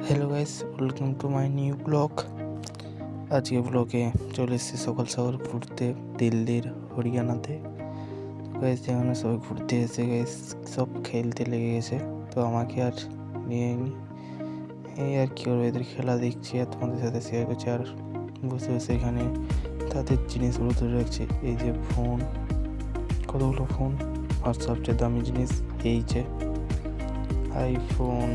Hello guys, welcome to my new blog. আজকে ব্লগে চলে এসেছি সকাল সকাল ঘুরতে দিল্লির হরিয়ানাতে। গাইস যেখানে সবাই ঘুরতে এসে গাইস সব খেলতে লেগে গেছে, তো আমাকে আর নিয়ে নি। এই আর কি করবো, এদের খেলা দেখছি আর তোমাদের সাথে শেয়ার করছি, আর বসে বসে এখানে তাদের জিনিসগুলো ধরে রাখছি। এই যে ফোন, কতগুলো ফোন, আর সবচেয়ে দামি জিনিস এই যে আইফোন।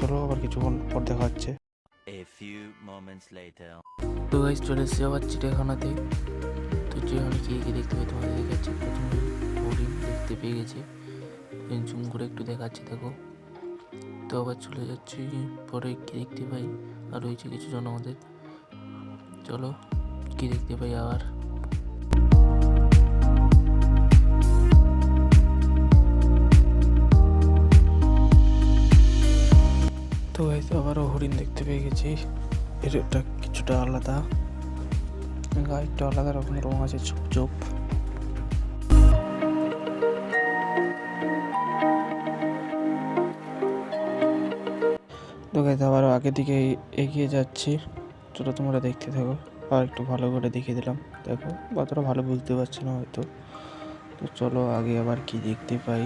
চলো আবার কিছুক্ষণ পর দেখা হচ্ছে। A few moments later. তো গাইস চলে এসেছি আবার চিড়িয়াখানাতে। তো চিড়িয়াখানা কী কী দেখতে পাই তোমাদের দেখাচ্ছি। প্রথমে হরিণ দেখতে পেয়ে গেছি, জুম করে একটু দেখাচ্ছি দেখো। তো আবার চলে যাচ্ছি, পরে কী দেখতে পাই আর রয়েছে কিছু জন আমাদের। চলো কী দেখতে পাই আবার। তো গাইস আবারও হরিণ দেখতে পেয়ে গেছি। এটা কিছুটা আলাদা, গাছটা আলাদা রকম রং আছে, চোপ চোপ। তো গাইস আবারও আগের দিকে এগিয়ে যাচ্ছি, চলো তোমরা দেখতে থাকো। আর একটু ভালো করে দেখিয়ে দিলাম দেখো, অতটা ভালো বুঝতে পারছি না হয়তো। তো চলো আগে আবার কি দেখতে পাই।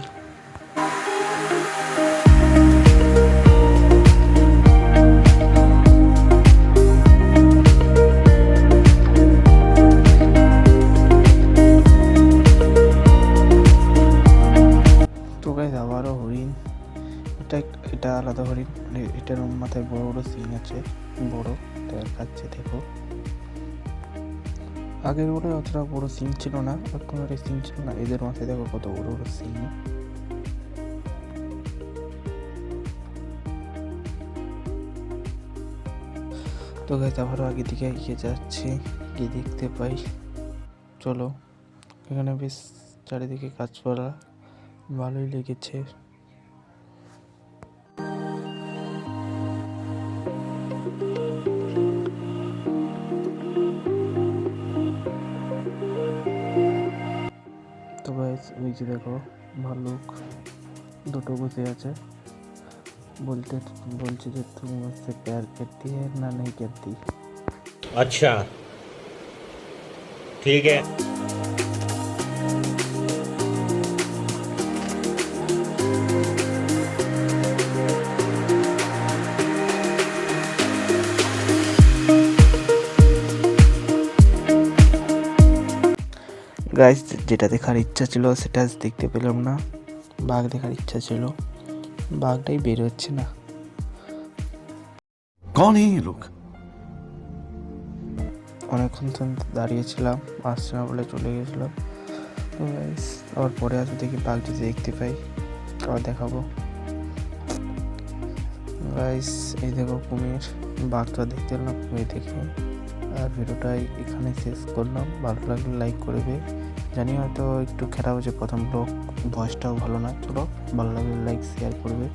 তো গাইস আবারও হরিণ, এটা এটা আলাদা হরিণ, মানে এটার মাথায় বড় বড় সিং আছে, বড় দেখাচ্ছে দেখো। আগের বলে অতটা বড় সিং ছিল না, কোনোটাই সিং ছিল না, এদের মাথায় দেখো কত বড় বড় সিং। তো গাইস আবারও আগের দিকে এগিয়ে যাচ্ছি, গিয়ে দেখতে পাই। চলো এখানে বেশ চারিদিকে গাছপালা ভালোই লেগেছে। তো গাইস ওই যে দেখো ভাল্লুক দুটো বসে আছে, বলছে যে তুমি মুঝসে প্যার করতি হ্যায় না नहीं करती। अच्छा ठीक है। গাইস যেটা দেখার ইচ্ছা ছিল সেটা আজ দেখতে পেলাম না, বাঘ দেখার ইচ্ছা ছিল, বাঘটাই বের হচ্ছে না। कौन है ये लोग? অনেকক্ষণ তো দাঁড়িয়েছিলাম, আসছে না বলে চলে গেছিলাম। তো গাইস আবার পরে আসলে দেখি বাঘ যদি দেখতে পাই আবার দেখাবো। গাইস এই দেখো কুমির, বাঘ তো দেখতে পেলাম, কুমির দেখে। আর ভিডিওটাই এখানে শেষ করলাম, ভালো লাগলে লাইক করবে। জানি হয়তো একটু খারাপ হয়েছে প্রথম ব্লগ, ভয়েসটাও ভালো না, চলো ভালো লাগলে লাইক শেয়ার করবে।